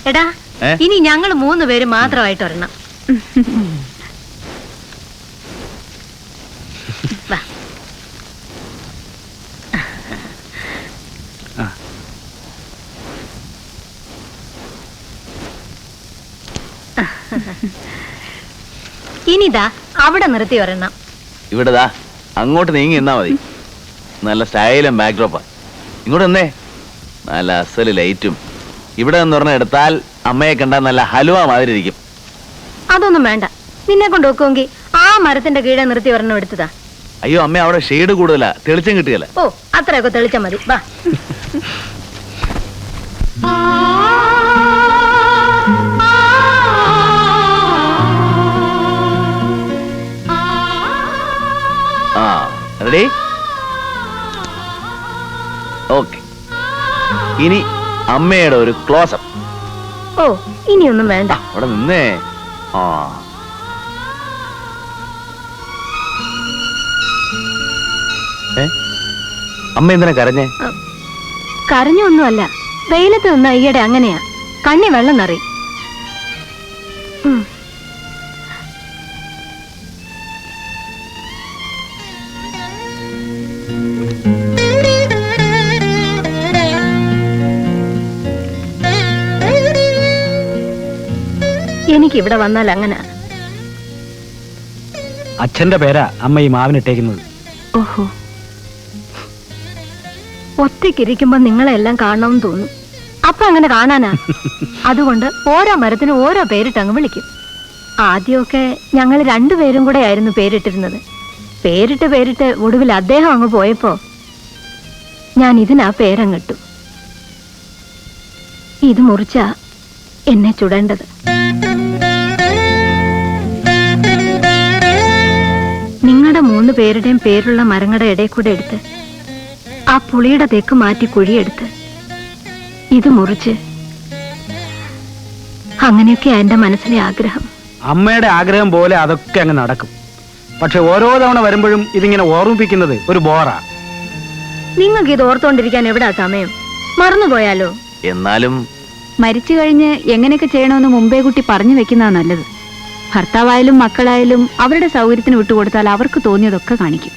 എടാ ഇനി ഞങ്ങൾ 3 പേര് മാത്രമായിട്ട് ഒരെണ്ണം. ഇനിതാ അവിടെ നിർത്തി ഒരെണ്ണം. ഇവിടെതാ അങ്ങോട്ട് നീങ്ങി നിന്നാ മതി. നല്ല സ്റ്റൈലും ബാക്ക്ഡ്രോപ്പാ. ഇങ്ങോട്ട് നിന്നേ. നല്ല അസല് ലൈറ്റും. ഇവിടെ നിന്ന് പറഞ്ഞ എടുത്താൽ അമ്മയെ കണ്ടാൽ നല്ല ഹലുവ മാതിരി ഇരിക്കും. അതൊന്നും വേണ്ട. നിന്നെ കൊണ്ട് നോക്കുമെങ്കിൽ ആ മരത്തിന്റെ കീഴെ നിർത്തി ഒരെണ്ണം എടുത്തതാ. അയ്യോ അമ്മ, അവിടെ ഷെയ്ഡ് കൂടുതലാ, തെളിച്ചം കിട്ടുകയല്ല. ഓ അത്രയൊക്കെ തെളിച്ചാൽ മതി. വാ. റെഡി? ഓക്കെ. ഇനി അമ്മയുടെ ഒരു ക്ലോസപ്പ്. ഓ ഇനിയൊന്നും വേണ്ട. അവിടെ നിന്നേ. ആ അമ്മ എന്തിനാ കരഞ്ഞേ? കരഞ്ഞൊന്നുമല്ല, വെയിലത്ത് നിന്ന ഈയിടെ അങ്ങനെയാ, കണ്ണി വെള്ളം നിറയും. എനിക്ക് ഇവിടെ വന്നാൽ അങ്ങനെ. അച്ഛന്റെ പേരാ അമ്മ ഈ മാവിനിട്ടേക്കുന്നത്. ഓഹോ, ഒറ്റയ്ക്കിരിക്കുമ്പോ നിങ്ങളെല്ലാം കാണണമെന്ന് തോന്നും. അപ്പൊ അങ്ങനെ കാണാനാ. അതുകൊണ്ട് ഓരോ മരത്തിനും ഓരോ പേരിട്ട് അങ്ങ് വിളിക്കും. ആദ്യമൊക്കെ ഞങ്ങൾ 2 പേരും കൂടെ ആയിരുന്നു പേരിട്ടിരുന്നത്. പേരിട്ട് ഒടുവിൽ അദ്ദേഹം അങ്ങ് പോയപ്പോ ഞാൻ ഇതിനാ പേരങ്ങിട്ടു. ഇത് മുറിച്ചാ എന്നെ ചുടേണ്ടത്. നിങ്ങളുടെ 3 പേരുടെയും പേരുള്ള മരങ്ങളുടെ ഇടയിൽ കൂടെ എടുത്ത് ആ പുളിയുടെ തെക്ക് മാറ്റി കുഴിയെടുത്ത് ഇത് മുറിച്ച്, അങ്ങനെയൊക്കെയാ എന്റെ മനസ്സിലെ ആഗ്രഹം. അമ്മയുടെ ആഗ്രഹം പോലെ അതൊക്കെ അങ്ങ് നടക്കും. പക്ഷെ ഓരോ തവണ വരുമ്പോഴും ഇതിങ്ങനെ ഓർമ്മിപ്പിക്കുന്നത് ഒരു ബോറാ. നിങ്ങൾക്ക് ഇത് ഓർത്തോണ്ടിരിക്കാൻ എവിടാ സമയം? മറന്നുപോയാലോ? എന്നാലും മരിച്ചു കഴിഞ്ഞ് എങ്ങനെയൊക്കെ ചെയ്യണമെന്ന് മുമ്പേ കുട്ടി പറഞ്ഞു വെക്കുന്നതാ നല്ലത്. ഭർത്താവായാലും മക്കളായാലും അവരുടെ സൗകര്യത്തിന് വിട്ടുകൊടുത്താൽ അവർക്ക് തോന്നിയതൊക്കെ കാണിക്കും.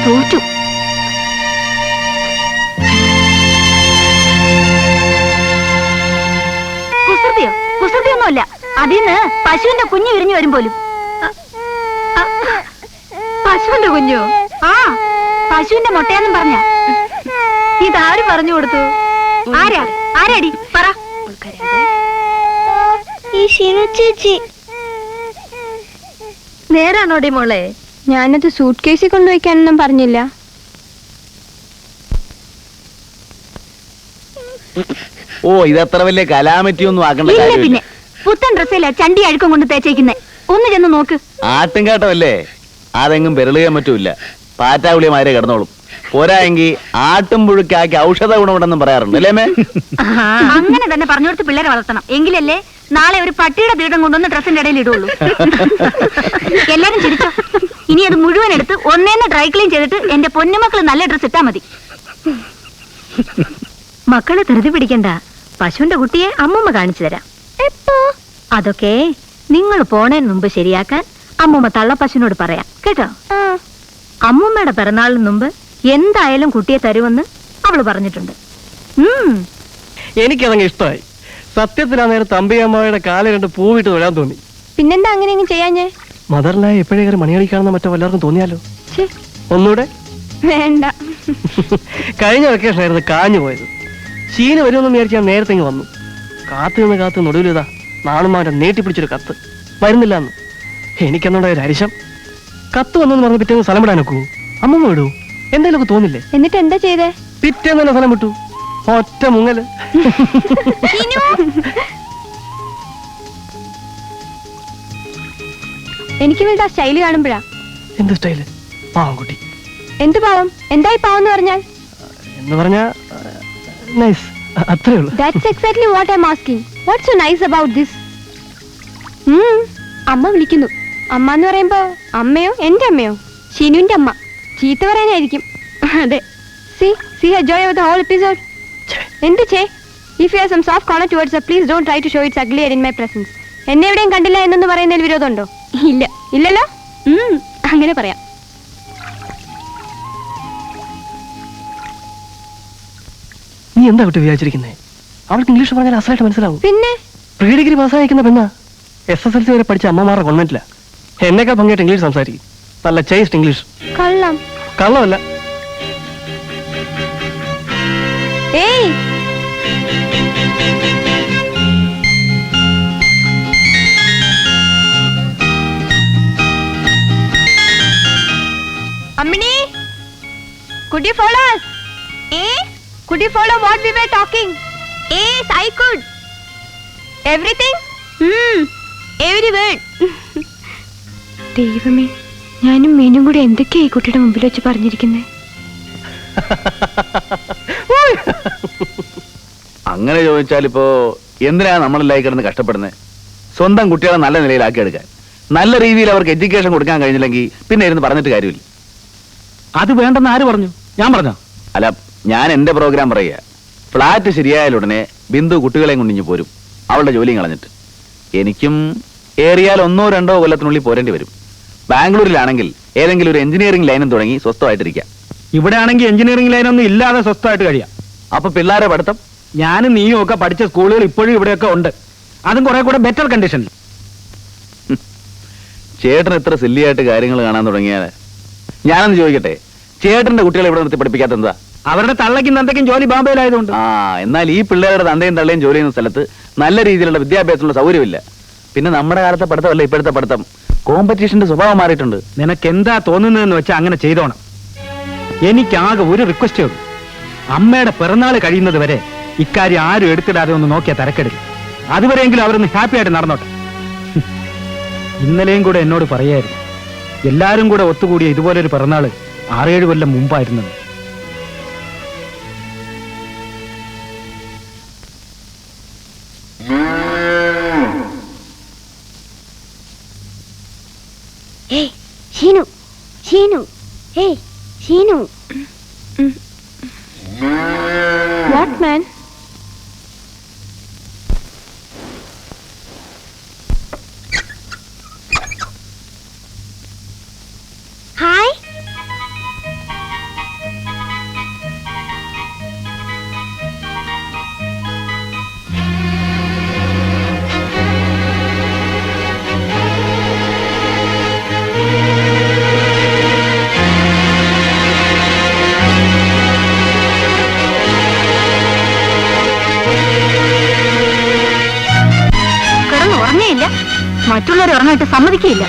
തോറ്റു. കുസൃതിയൊന്നുമല്ല. അതിന്ന് പശുവിന്റെ കുഞ്ഞു വിരിഞ്ഞു വരും പോലും. പശുവിന്റെ കുഞ്ഞോ? ആ, പശുവിന്റെ മുട്ടയെന്നും പറഞ്ഞ. ഇതാര് പറഞ്ഞു കൊടുത്തു? ആരാടി പറ. ചേച്ചി നേരാണോടി മോളെ? ഞാനത് സൂട്ട് കേസിൽ കൊണ്ടുവയ്ക്കാനൊന്നും പറഞ്ഞില്ല. ഓ, ഇതത്ര വലിയ കലാമറ്റി ഒന്നും ആക്കണ്ട. പിന്നെ പുത്തൻ ഡ്രസ്സില ചണ്ടി അഴുക്കം കൊണ്ട് തേച്ചേക്കുന്നേ. ഒന്ന് ചെന്ന് നോക്ക്. ആട്ടുംകാട്ടമല്ലേ, അതെങ്ങും പെരളുകയും പറ്റൂല. പാറ്റാവിളിയമാരെ കിടന്നോളും. പോരായെങ്കിൽ ആട്ടും പുഴുക്കാക്കി ഔഷധ ഗുണമുണ്ടെന്നും പറയാറുണ്ട് അല്ലേ മേ? അങ്ങനെ തന്നെ പറഞ്ഞു കൊടുത്ത് പിള്ളേരെ വളർത്തണം. എങ്കിലല്ലേ നാളെ ഒരു പട്ടിയുടെ ദീടം കൊണ്ടൊന്ന് ഡ്രസ്സിന്റെ ഇടയിൽ ഇടുള്ളൂ. എല്ലാരും ചിരിച്ചോ. ഇനി അത് മുഴുവൻ എടുത്ത് ഒന്നേന്ന് ഡ്രൈ ക്ലീൻ ചെയ്തിട്ട് എന്റെ പൊന്നുമക്കള് നല്ല ഡ്രസ് ഇട്ടാ മതി. മക്കളെ ധൃതി പിടിക്കണ്ട. പശുവിന്റെ കുട്ടിയെ അമ്മൂമ്മ കാണിച്ചു തരാം. അതൊക്കെ നിങ്ങൾ പോണേന് മുമ്പ് ശരിയാക്കാൻ അമ്മൂമ്മ തള്ളപ്പശുവിനോട് പറയാം കേട്ടോ. അമ്മൂമ്മയുടെ പിറന്നാളിന് മുമ്പ് എന്തായാലും കുട്ടിയെ തരുമെന്ന് അവള് പറഞ്ഞിട്ടുണ്ട്. എനിക്കതങ്ങ് ഇഷ്ടമായി. സത്യത്തിലാ നേരം തമ്പിയമ്മയുടെ കാലിൽ 2 പൂവിട്ട് തൊഴാൻ തോന്നി. പിന്നെന്താ അങ്ങനെയൊന്നും ചെയ്യാഞ്ഞേ? മദറിനായി എപ്പോഴേക്കും മണിയടിക്കാണെന്ന് മറ്റോ എല്ലാവർക്കും തോന്നിയാലോ? ഒന്നൂടെ വേണ്ട. കഴിഞ്ഞ വെക്കേഷനായിരുന്നു കാഞ്ഞു പോയത്. ശീന് വരുമെന്ന് വിചാരിച്ച് ഞാൻ നേരത്തെ ഇങ്ങ് വന്നു. കാത്തു നിന്ന് ഒടുവിലിതാ നാളും അവന്റെ നീട്ടി പിടിച്ചൊരു കത്ത് വരുന്നില്ല എന്ന്. എനിക്കെന്നുണ്ടായ ഒരു അരിശം. കത്ത് വന്നെന്ന് പറഞ്ഞ് പിറ്റേന്ന് സ്ഥലം വിടാൻ നോക്കൂ. അമ്മമ്മ വിടൂ. എന്തെങ്കിലുമൊക്കെ തോന്നില്ലേ? എന്നിട്ട് എന്താ ചെയ്തേ? പിറ്റേന്ന് തന്നെ സ്ഥലം വിട്ടു. ഒറ്റ മുങ്ങല്. എനിക്ക് വേണ്ട സ്റ്റൈല് കാണുമ്പോഴാ. എന്ത് സ്റ്റൈല്? പാവം കുട്ടി. എന്ത് പാവം? എന്തായി പാവം എന്ന് പറഞ്ഞാൽ? എന്ന് പറഞ്ഞാ നൈസ്, അത്രേ ഉള്ളൂ. That's exactly what I'm asking. What's so nice about this? അമ്മ വിളിക്കുന്നു. അമ്മ എന്ന് പറയുമ്പോ അമ്മയോ എന്റെ അമ്മയോ? ഷീനുവിന്റെ അമ്മ. ചീത്ത പറയാനായിരിക്കും. അതെ. See her joy of the whole episode. എന്ത് ചേ? If you have some soft corner towards her, please don't try to show it's ugly in my presence. എന്നെ എവിടെയും കണ്ടില്ല എന്നൊന്ന് പറയുന്നതിൽ വിരോധമുണ്ടോ? ഇല്ല. ഇല്ലല്ലോ? അങ്ങനെ പറയാം. നീ എന്താ കുട്ടി വിചാരിച്ചിരിക്കുന്നേ? അവൾക്ക് ഇംഗ്ലീഷ് പറഞ്ഞാൽ അസലായിട്ട് മനസ്സിലാവും. പിന്നെ പ്രീ ഡിഗ്രി പാസ്സായിരിക്കുന്ന പെണ്ണ. SSLC വരെ പഠിച്ച അമ്മമാരുടെ ഗവൺമെന്റില്ല. എന്നേക്കാൾ ഭംഗിയായിട്ട് ഇംഗ്ലീഷ് സംസാരിക്കും. നല്ല ചേസ്റ്റ് ഇംഗ്ലീഷ്. കള്ളം. കള്ളമല്ല. ഏയ് Ammini, could you follow us? Could you follow what we were talking? Yes, I could. Everything? Every word. ദൈവമേ, ഞാനും മീനും കൂടി എന്തൊക്കെയാ ഈ കുട്ടിയുടെ മുമ്പിൽ വെച്ച് പറഞ്ഞിരിക്കുന്നേ? അങ്ങനെ ചോദിച്ചാലിപ്പോ എന്തിനാ നമ്മളെല്ലായി കിടന്ന് കഷ്ടപ്പെടുന്നത്? സ്വന്തം കുട്ടികളെ നല്ല നിലയിലാക്കി എടുക്കാൻ, നല്ല രീതിയിൽ അവർക്ക് എഡ്യൂക്കേഷൻ കൊടുക്കാൻ കഴിഞ്ഞില്ലെങ്കിൽ പിന്നെ ഇരുന്ന് പറഞ്ഞിട്ട് കാര്യമില്ല. അത് വേണ്ടെന്ന് ആര് പറഞ്ഞു? ഞാൻ പറഞ്ഞോ? അല്ല, ഞാൻ എന്റെ പ്രോഗ്രാം പറയുക. ഫ്ലാറ്റ് ശരിയായാലുടനെ ബിന്ദു കുട്ടികളെയും കൊണ്ടിഞ്ഞു പോരും, അവളുടെ ജോലിയും കളഞ്ഞിട്ട്. എനിക്കും ഏറിയാൽ 1-2 കൊല്ലത്തിനുള്ളിൽ പോരേണ്ടി വരും. ബാംഗ്ലൂരിലാണെങ്കിൽ ഏതെങ്കിലും ഒരു എഞ്ചിനീയറിംഗ് ലൈനും തുടങ്ങി സ്വസ്ഥമായിട്ടിരിക്കാം. ഇവിടെ ആണെങ്കിൽ എഞ്ചിനീയറിംഗ് ലൈനൊന്നും ഇല്ലാതെ സ്വസ്ഥമായിട്ട് കഴിയാം. അപ്പൊ പിള്ളേരെ പഠിത്തം? ഞാനും നീയും ഒക്കെ പഠിച്ച സ്കൂളുകൾ ഇപ്പോഴും ഇവിടെയൊക്കെ ഉണ്ട്. അതും കുറെ കൂടെ ബെറ്റർ കണ്ടീഷനിൽ. ചേട്ടൻ എത്ര സില്ലിയായിട്ട് കാര്യങ്ങൾ കാണാൻ തുടങ്ങിയാൽ ഞാനൊന്ന് ചോദിക്കട്ടെ, ചേട്ടന്റെ കുട്ടികളെ ഇവിടെ നിർത്തി പഠിപ്പിക്കാത്ത എന്താ? അവരുടെ തള്ളയ്ക്കും തന്തയ്ക്കും ജോലി ബോംബെയിലായതുകൊണ്ട്. എന്നാൽ ഈ പിള്ളേരുടെ തന്തയും തള്ളയും ജോലി ചെയ്യുന്ന സ്ഥലത്ത് നല്ല രീതിയിലുള്ള വിദ്യാഭ്യാസമുള്ള സൗകര്യമില്ല. പിന്നെ നമ്മുടെ കാലത്തെ പഠിത്തമല്ല ഇപ്പോഴത്തെ പഠിത്തം. കോമ്പറ്റീഷന്റെ സ്വഭാവം മാറിയിട്ടുണ്ട്. നിനക്ക് എന്താ തോന്നുന്നതെന്ന് വെച്ചാൽ അങ്ങനെ ചെയ്തോണം. എനിക്കാകെ ഒരു റിക്വസ്റ്റേ ഉള്ളൂ. അമ്മയുടെ പിറന്നാൾ കഴിയുന്നത് വരെ ഇക്കാര്യം ആരും എടുത്തിടാതെ ഒന്ന് നോക്കിയാൽ തരക്കെടുക്കും. അതുവരെയെങ്കിലും അവരൊന്ന് ഹാപ്പി ആയിട്ട് നടന്നോട്ടെ. ഇന്നലെയും കൂടെ എന്നോട് പറയായിരുന്നു, എല്ലാരും കൂടെ ഒത്തുകൂടിയ ഇതുപോലൊരു പിറന്നാള് 6-7 കൊല്ലം മുമ്പായിരുന്നു. Sheenu, Sheenu, hey, Sheenu. What man? Hi. ഉറങ്ങിയില്ല, മറ്റുള്ളവർ ഉറങ്ങായിട്ട് സമ്മതിക്കില്ല.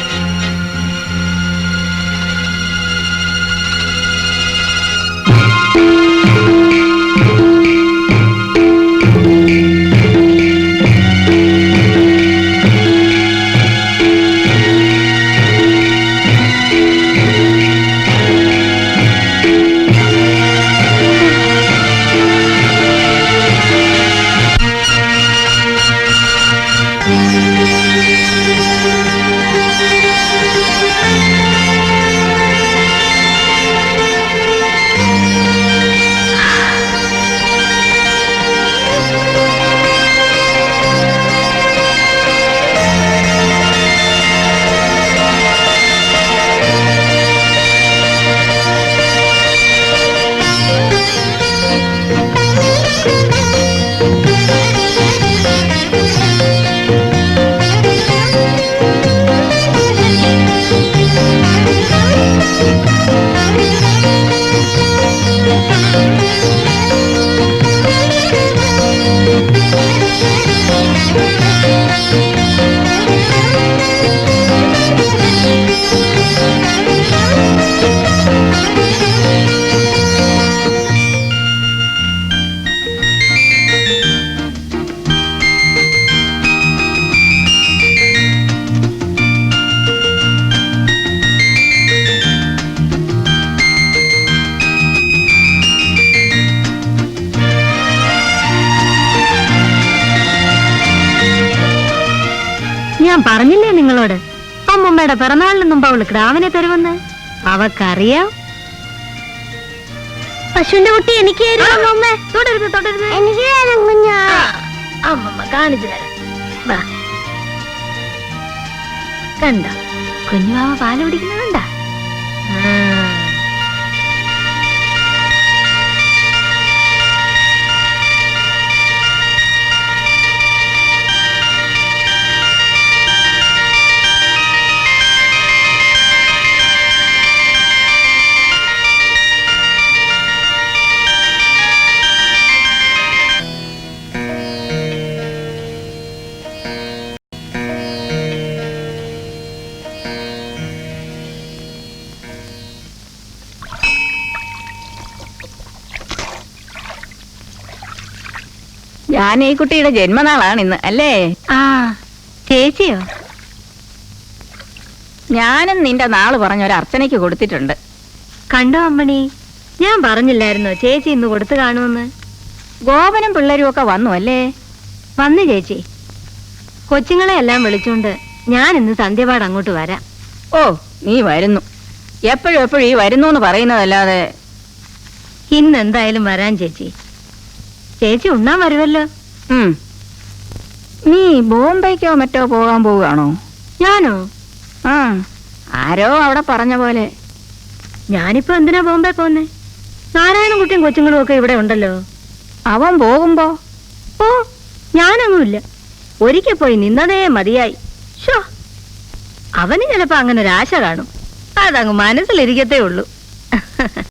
അമ്മയുടെ പിറന്നാളിന് മുമ്പ് അവള് ക്രാവിനെ തരുമെന്ന് അവക്കറിയാം. പശുവിന്റെ കുട്ടി എനിക്ക് തുടരുത് തുടരുത്, എനിക്ക് അമ്മമ്മ കാണിച്ചു തരാം. വാ, കണ്ട കുഞ്ഞുവാവ പാല് കുടിക്കുന്നുണ്ട. ഞാൻ ഈ കുട്ടിയുടെ ജന്മനാളാണ് ഇന്ന് അല്ലേ? ആ ചേച്ചിയോ? ഞാനും നിന്റെ നാള് പറഞ്ഞ ഒരു അർച്ചനയ്ക്ക് കൊടുത്തിട്ടുണ്ട്. കണ്ടോ അമ്മണി, ഞാൻ പറഞ്ഞില്ലായിരുന്നോ ചേച്ചി ഇന്ന് കൊടുത്തു കാണുമെന്ന്? ഗോപനും പിള്ളേരും ഒക്കെ വന്നു അല്ലേ? വന്നു ചേച്ചി. കൊച്ചുങ്ങളെ എല്ലാം വിളിച്ചോണ്ട് ഞാൻ ഇന്ന് സന്ധ്യപാട് അങ്ങോട്ട് വരാം. ഓ, നീ വരുന്നു. എപ്പോഴും എപ്പോഴും ഈ വരുന്നു എന്ന് പറയുന്നതല്ലാതെ. ഇന്ന് എന്തായാലും വരാൻ ചേച്ചി. ചേച്ചി ഉണ്ണാൻ വരുമല്ലോ. നീ ബോംബെക്കോ മറ്റോ പോകാൻ പോവുകയാണോ? ഞാനോ? ആ, ആരോ അവിടെ പറഞ്ഞ പോലെ. ഞാനിപ്പോ എന്തിനാ ബോംബെ പോന്നേ? നാരായണൻകുട്ടിയും കൊച്ചുങ്ങളും ഒക്കെ ഇവിടെ ഉണ്ടല്ലോ. അവൻ പോകുമ്പോ? ഓ, ഞാനൊന്നുമില്ല. ഒരിക്കൽ പോയി നിന്നതേ മതിയായി. ഷോ, അവന് ചിലപ്പോ അങ്ങനെ ഒരാശ കാണും. അതങ്ങ് മനസ്സിലിരിക്കത്തേ ഉള്ളൂ.